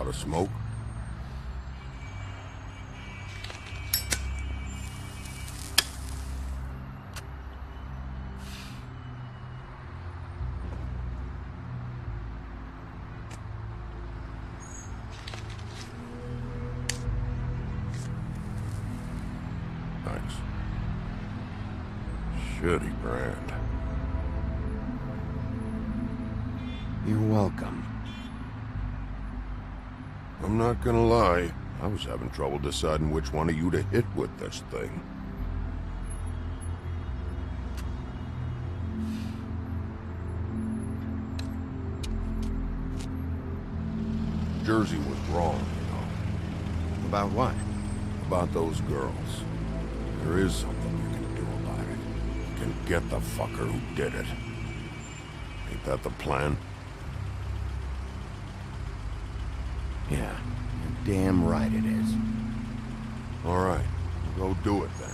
Want a smoke? Thanks. Shitty brand. You're welcome. I'm not gonna lie, I was having trouble deciding which one of you to hit with this thing. Jersey was wrong, you know. About what? About those girls. There is something you can do about it. You can get the fucker who did it. Ain't that the plan? Yeah, you're damn right it is. All right, we'll go do it then.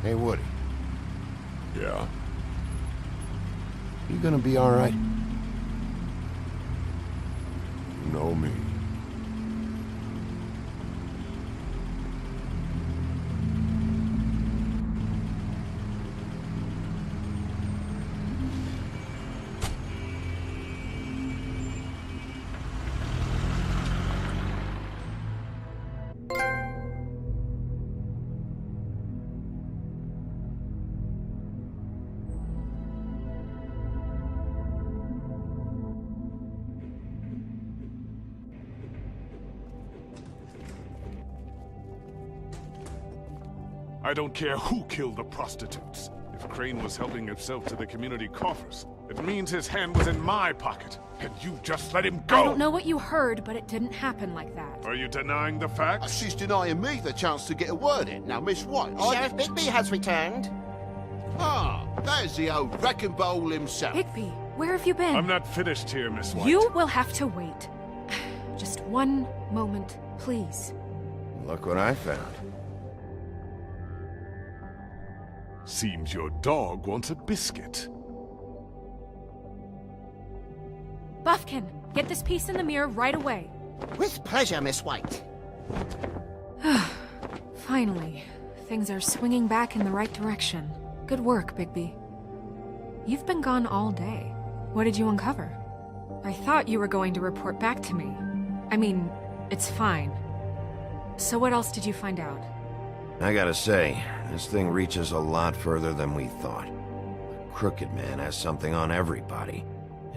Hey, Woody. Yeah? You gonna be all right? You know me. I don't care who killed the prostitutes. If Crane was helping himself to the community coffers, it means his hand was in my pocket, and you just let him go! I don't know what you heard, but it didn't happen like that. Are you denying the facts? She's denying me the chance to get a word in. Now, Miss White, Sheriff Bigby has returned. Ah, there's the old wrecking bowl himself. Bigby, where have you been? I'm not finished here, Miss White. You will have to wait. Just one moment, please. Look what I found. Seems your dog wants a biscuit. Buffkin, get this piece in the mirror right away. With pleasure, Miss White. Finally, things are swinging back in the right direction. Good work, Bigby. You've been gone all day. What did you uncover? I thought you were going to report back to me. I mean, it's fine. So what else did you find out? I gotta say, this thing reaches a lot further than we thought. The Crooked Man has something on everybody.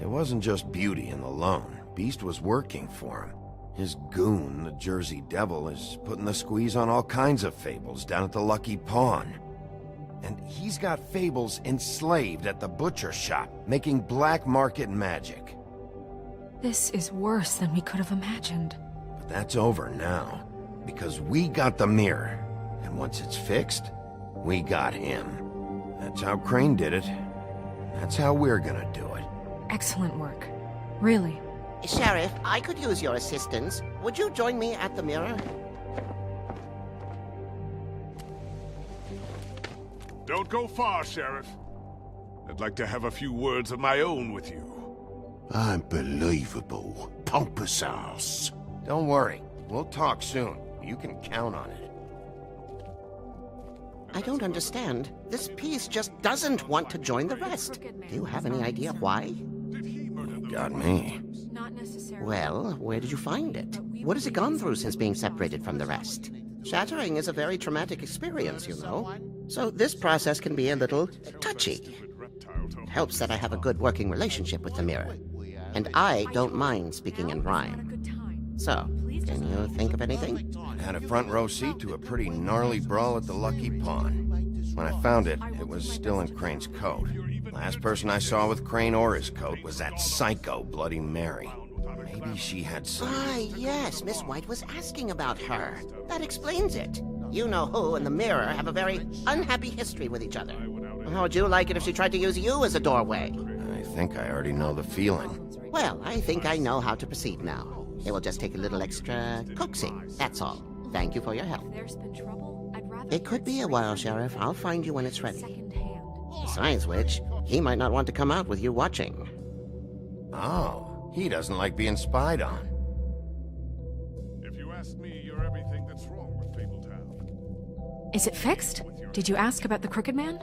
It wasn't just Beauty and the Lone. Beast was working for him. His goon, the Jersey Devil, is putting the squeeze on all kinds of fables down at the Lucky Pawn. And he's got fables enslaved at the butcher shop, making black market magic. This is worse than we could have imagined. But that's over now, because we got the mirror. And once it's fixed, we got him. That's how Crane did it. That's how we're gonna do it. Excellent work. Really. Sheriff, I could use your assistance. Would you join me at the mirror? Don't go far, Sheriff. I'd like to have a few words of my own with you. Unbelievable. Pompous ass. Don't worry. We'll talk soon. You can count on it. I don't understand. This piece just doesn't want to join the rest. Do you have any idea why? Got me. Not necessarily. Well, where did you find it? What has it gone through since being separated from the rest? Shattering is a very traumatic experience, you know. So this process can be a little touchy. It helps that I have a good working relationship with the mirror. And I don't mind speaking in rhyme. So, can you think of anything? Had a front row seat to a pretty gnarly brawl at the Lucky Pawn. When I found it, it was still in Crane's coat. Last person I saw with Crane or his coat was that psycho Bloody Mary. Maybe she had some... Ah, yes, Miss White was asking about her. That explains it. You know who and the mirror have a very unhappy history with each other. How would you like it if she tried to use you as a doorway? I think I already know the feeling. Well, I think I know how to proceed now. It will just take a little extra coaxing, that's all. Thank you for your help. If there's been trouble, I'd rather It could be a while, Sheriff. I'll find you when it's ready. secondhand. Besides which, he might not want to come out with you watching. Oh, he doesn't like being spied on. If you ask me, you're everything that's wrong with Fabletown. Is it fixed? Did you ask about the Crooked Man?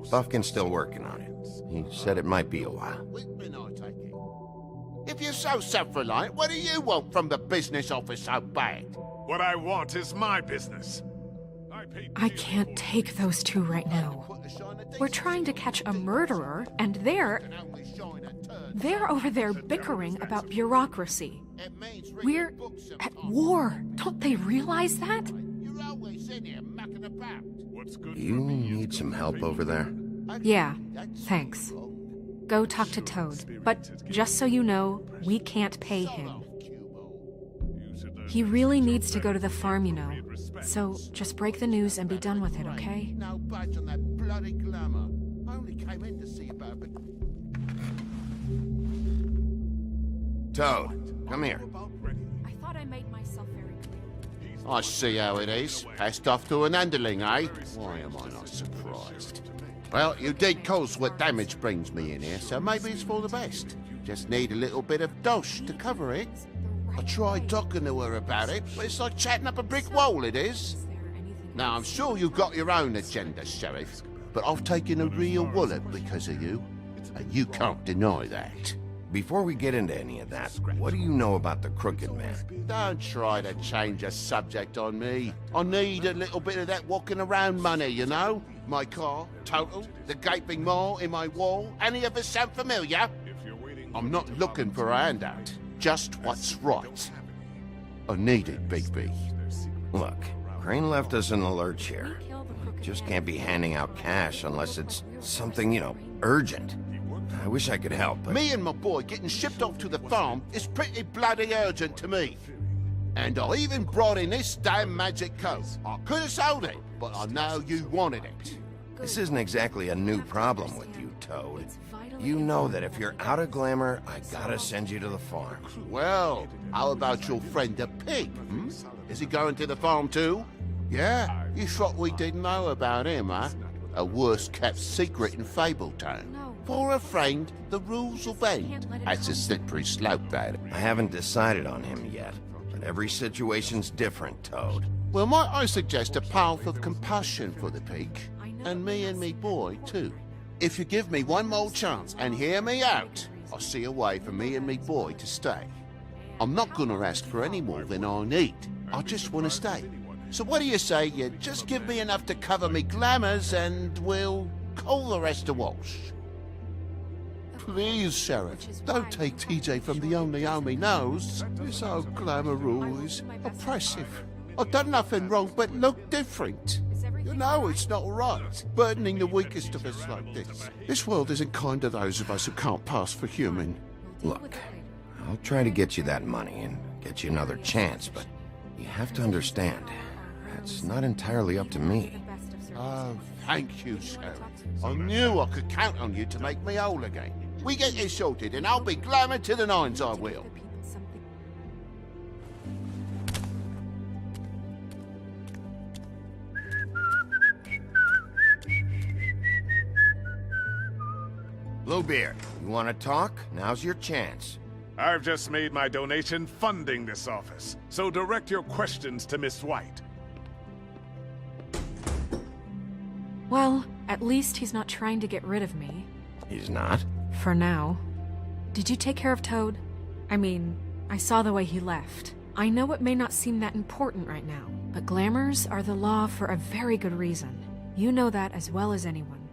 Buffkin's still working on it. He said it might be a while. Whitman, I take it. If you're so self-reliant, what do you want from the business office so bad? What I want is my business. I can't take those two right now. We're trying to catch a murderer, and they're over there bickering about bureaucracy. We're at war. Don't they realize that? You're always in here mucking about. You need some help over there? Yeah, thanks. Go talk to Toad. But just so you know, we can't pay him. He really needs to go to the farm, you know. So just break the news and be done with it, okay? No budge on that bloody glamour. I only came in to see about it. Toad, come here. I thought I made myself very clear. I see how it is. Passed off to an underling, eh? Why am I not surprised? Well, you did cause what damage brings me in here, so maybe it's for the best. Just need a little bit of dosh to cover it. I tried talking to her about it, but it's like chatting up a brick wall, it is. Now, I'm sure you've got your own agenda, Sheriff, but I've taken a real wallop because of you, and you can't deny that. Before we get into any of that, what do you know about the Crooked Man? Don't try to change the subject on me. I need a little bit of that walking around money, you know? My car, total, the gaping maw in my wall. Any of us sound familiar? I'm not looking for a handout. Just what's right. I need it, Bigby. Look, Crane left us in the lurch here. Just can't be handing out cash unless it's something, urgent. I wish I could help, but... Me and my boy getting shipped off to the farm is pretty bloody urgent to me. And I even brought in this damn magic coat. I could have sold it, but I know you wanted it. This isn't exactly a new problem with you, Toad. You know that if you're out of glamour, I gotta send you to the farm. Well, how about your friend the pig, hmm? Is he going to the farm too? Yeah? You thought we didn't know about him, huh? A worst-kept secret in Fabletown. For a friend, the rules will bend. That's a slippery slope, that. I haven't decided on him yet, but every situation's different, Toad. Well, might I suggest a path of compassion for the pig? And me boy, too. If you give me one more chance and hear me out, I'll see a way for me and me boy to stay. I'm not gonna ask for any more than I need. I just want to stay. So what do you say you just give me enough to cover me glamours and we'll call the rest a wash? Please, Sheriff, don't take TJ from the only home he knows. This old glamour rule is oppressive. I've done nothing wrong but look different. You know it's not right, burdening the weakest of us like this. This world isn't kind to those of us who can't pass for human. Look, I'll try to get you that money and get you another chance, but you have to understand, it's not entirely up to me. Oh, thank you, Sheriff. I knew I could count on you to make me whole again. We get this sorted and I'll be glamour to the nines, I will. Bluebeard, you want to talk? Now's your chance. I've just made my donation funding this office, so direct your questions to Miss White. Well, at least he's not trying to get rid of me. He's not? For now. Did you take care of Toad? I mean, I saw the way he left. I know it may not seem that important right now, but glamours are the law for a very good reason. You know that as well as anyone.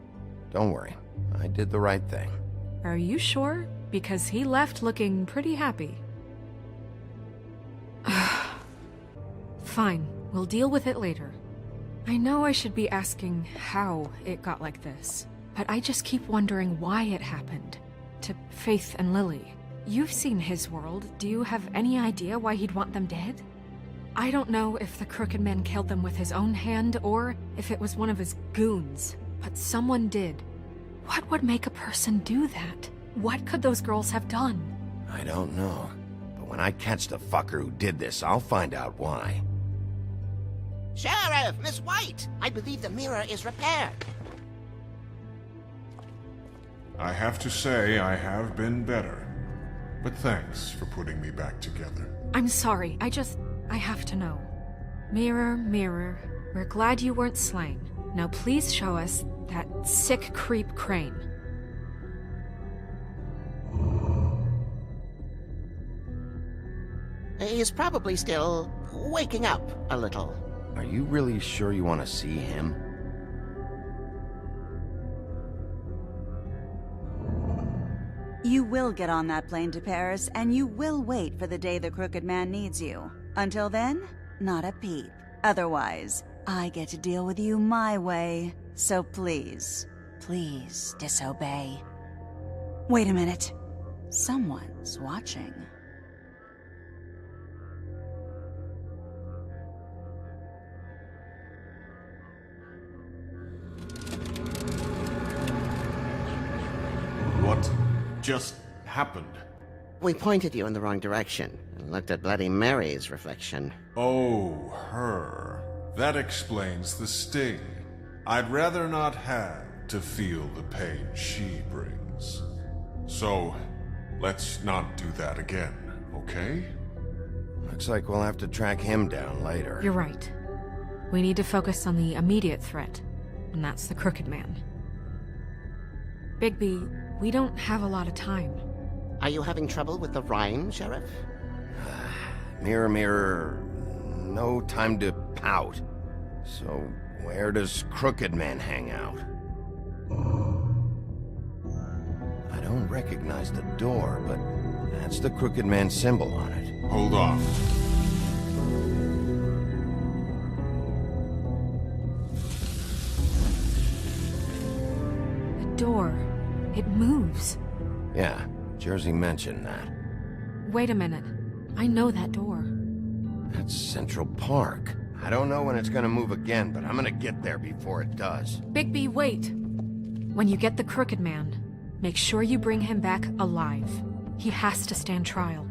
Don't worry. I did the right thing. Are you sure? Because he left looking pretty happy. Fine, we'll deal with it later. I know I should be asking how it got like this, but I just keep wondering why it happened. To Faith and Lily. You've seen his world. Do you have any idea why he'd want them dead? I don't know if the Crooked Man killed them with his own hand or if it was one of his goons, but someone did. What would make a person do that? What could those girls have done? I don't know. But when I catch the fucker who did this, I'll find out why. Sheriff, Miss White! I believe the mirror is repaired. I have to say I have been better. But thanks for putting me back together. I'm sorry, I have to know. Mirror, mirror, we're glad you weren't slain. Now please show us that sick creep Crane. He's probably still waking up a little. Are you really sure you want to see him? You will get on that plane to Paris, and you will wait for the day the Crooked Man needs you. Until then, not a peep. Otherwise, I get to deal with you my way. So please, please disobey. Wait a minute. Someone's watching. What just happened? We pointed you in the wrong direction and looked at Bloody Mary's reflection. Oh, her. That explains the sting. I'd rather not have to feel the pain she brings. So, let's not do that again, okay? Looks like we'll have to track him down later. You're right. We need to focus on the immediate threat, and that's the Crooked Man. Bigby, we don't have a lot of time. Are you having trouble with the rhyme, Sheriff? Mirror, mirror, no time to pout. So, where does Crooked Man hang out? I don't recognize the door, but that's the Crooked Man symbol on it. Hold on. The door. It moves. Yeah, Jersey mentioned that. Wait a minute. I know that door. That's Central Park. I don't know when it's gonna move again, but I'm gonna get there before it does. Bigby, wait! When you get the Crooked Man, make sure you bring him back alive. He has to stand trial.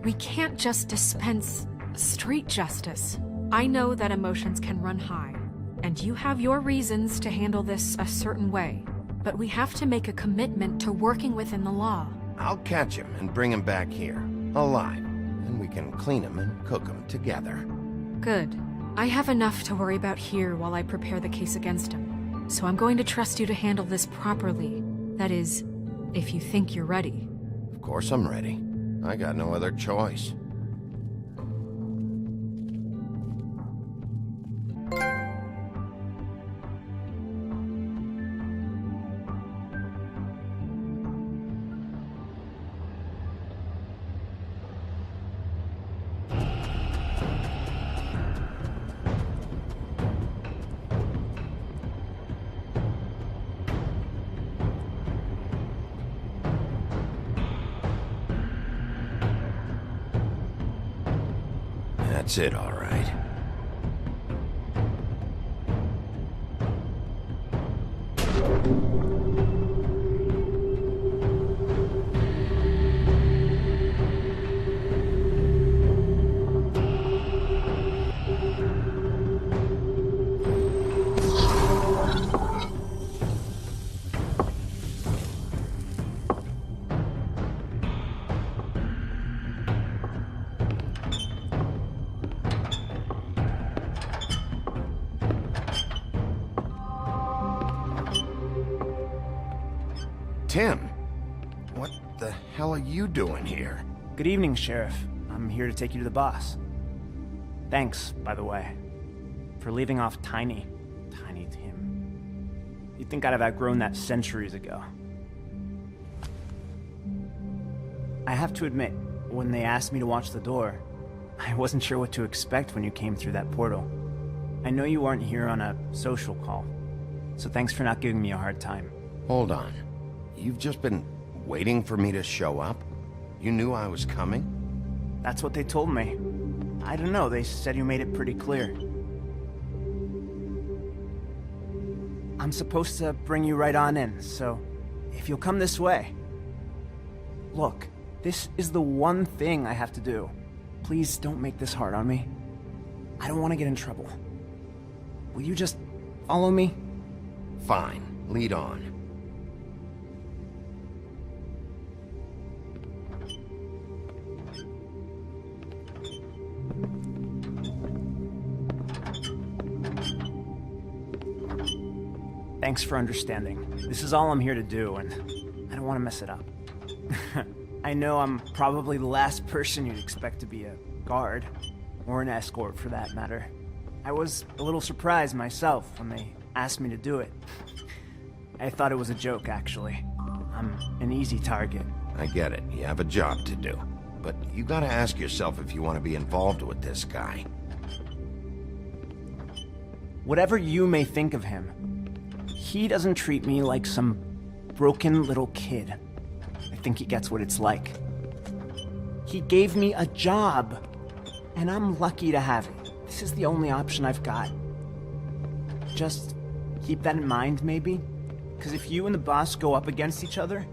We can't just dispense street justice. I know that emotions can run high, and you have your reasons to handle this a certain way. But we have to make a commitment to working within the law. I'll catch him and bring him back here, alive. And we can clean him and cook him together. Good. I have enough to worry about here while I prepare the case against him. So I'm going to trust you to handle this properly. That is, if you think you're ready. Of course I'm ready. I got no other choice. That's it, all right. Tim, what the hell are you doing here? Good evening, Sheriff. I'm here to take you to the boss. Thanks, by the way, for leaving off Tiny Tim. You'd think I'd have outgrown that centuries ago. I have to admit, when they asked me to watch the door, I wasn't sure what to expect when you came through that portal. I know you aren't here on a social call, so thanks for not giving me a hard time. Hold on. You've just been waiting for me to show up? You knew I was coming? That's what they told me. I don't know, they said you made it pretty clear. I'm supposed to bring you right on in, so if you'll come this way. Look, this is the one thing I have to do. Please don't make this hard on me. I don't want to get in trouble. Will you just follow me? Fine. Lead on. Thanks for understanding. This is all I'm here to do, and I don't want to mess it up. I know I'm probably the last person you'd expect to be a guard, or an escort for that matter. I was a little surprised myself when they asked me to do it. I thought it was a joke, actually. I'm an easy target. I get it. You have a job to do. But you gotta ask yourself if you want to be involved with this guy. Whatever you may think of him, he doesn't treat me like some broken little kid. I think he gets what it's like. He gave me a job, and I'm lucky to have it. This is the only option I've got. Just keep that in mind, maybe? Because if you and the boss go up against each other,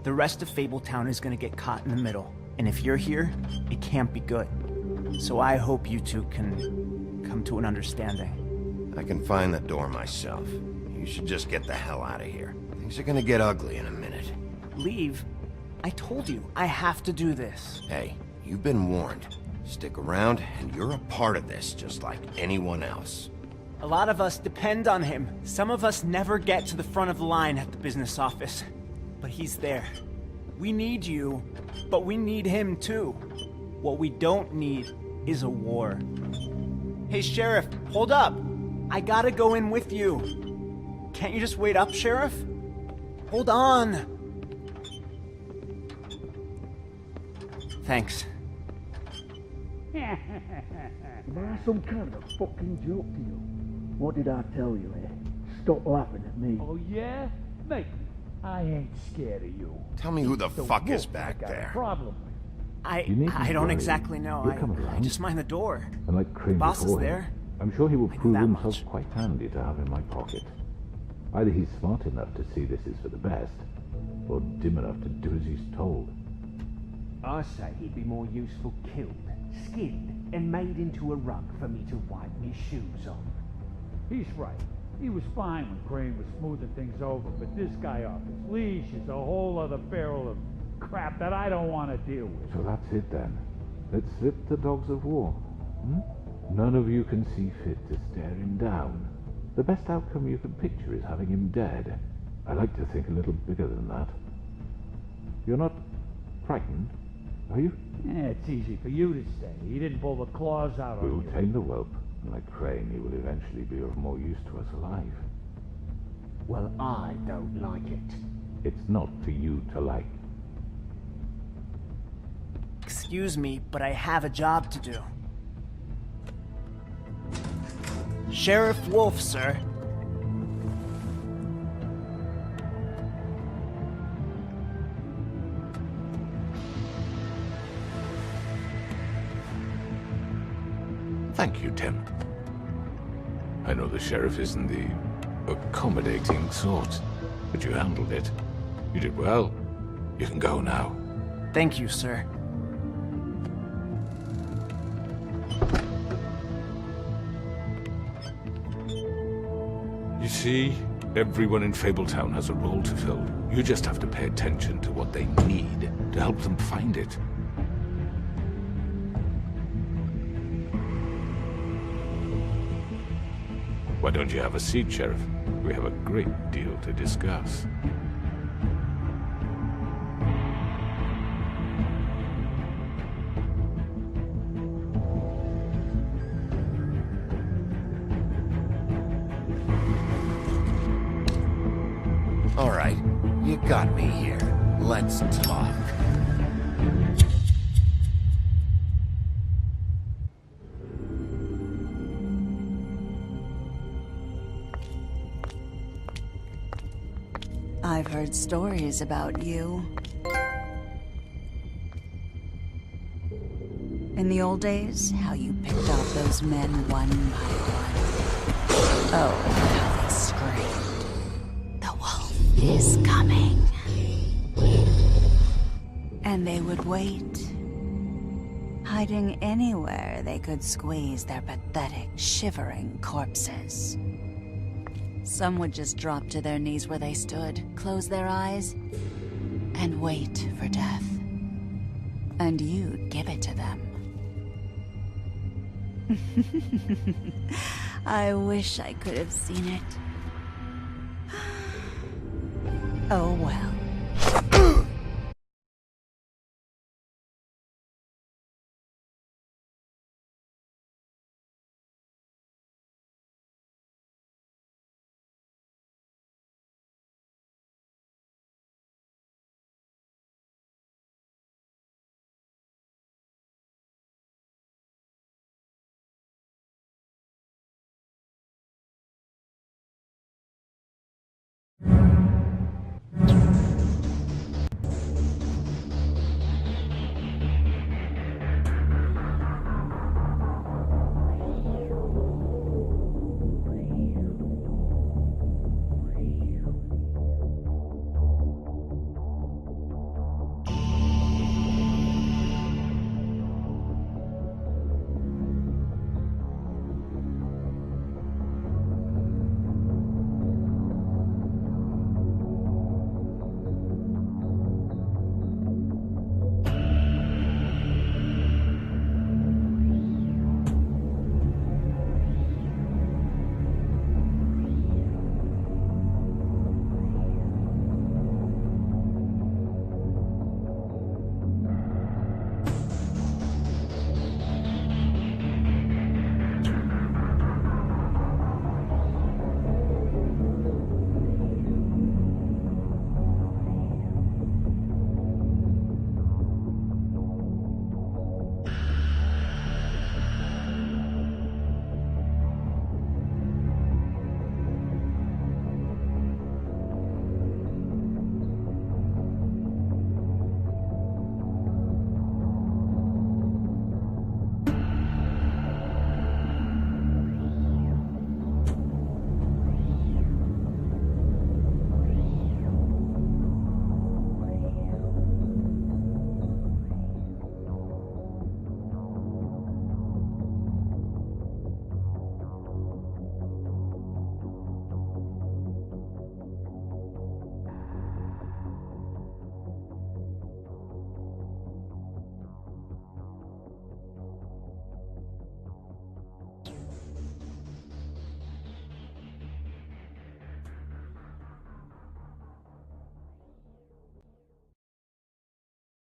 the rest of Fabletown is gonna get caught in the middle. And if you're here, it can't be good. So I hope you two can come to an understanding. I can find the door myself. You should just get the hell out of here. Things are gonna get ugly in a minute. Leave? I told you, I have to do this. Hey, you've been warned. Stick around, and you're a part of this, just like anyone else. A lot of us depend on him. Some of us never get to the front of the line at the business office. But he's there. We need you, but we need him too. What we don't need is a war. Hey, Sheriff, hold up. I gotta go in with you. Can't you just wait up, Sheriff? Hold on. Thanks. Am I some kind of fucking joke to you? What did I tell you, eh? Stop laughing at me. Oh, yeah? Mate, I ain't scared of you. Tell me who the fuck is wolf back I got a there. problem with. I needn't don't worry. exactly know. You're coming I around. just mind the door. And like Crane Boss is before him, there. I'm sure he will I knew prove that himself much. quite handy to have in my pocket. Either he's smart enough to see this is for the best, or dim enough to do as he's told. I say he'd be more useful killed, skinned, and made into a rug for me to wipe my shoes on. He's right. He was fine when Crane was smoothing things over, but this guy off his leash is a whole other barrel of crap that I don't want to deal with. So that's it then. Let's slip the dogs of war. Hmm? None of you can see fit to stare him down. The best outcome you can picture is having him dead. I like to think a little bigger than that. You're not frightened, are you? Yeah, it's easy for you to say. He didn't pull the claws out on We'll you. tame the whelp, and like Crane, he will eventually be of more use to us alive. Well, I don't like it. It's not for you to like. Excuse me, but I have a job to do. Sheriff Wolf, sir. Thank you, Tim. I know the sheriff isn't the accommodating sort, but you handled it. You did well. You can go now. Thank you, sir. You see, everyone in Fabletown has a role to fill. You just have to pay attention to what they need to help them find it. Why don't you have a seat, Sheriff? We have a great deal to discuss. All right, you got me here. Let's talk. I've heard stories about you. In the old days, how you picked off those men one by one. Oh, how they screamed. The wolf is coming. And they would wait, hiding anywhere they could squeeze their pathetic, shivering corpses. Some would just drop to their knees where they stood, close their eyes, and wait for death. And you'd give it to them. I wish I could have seen it. Oh well.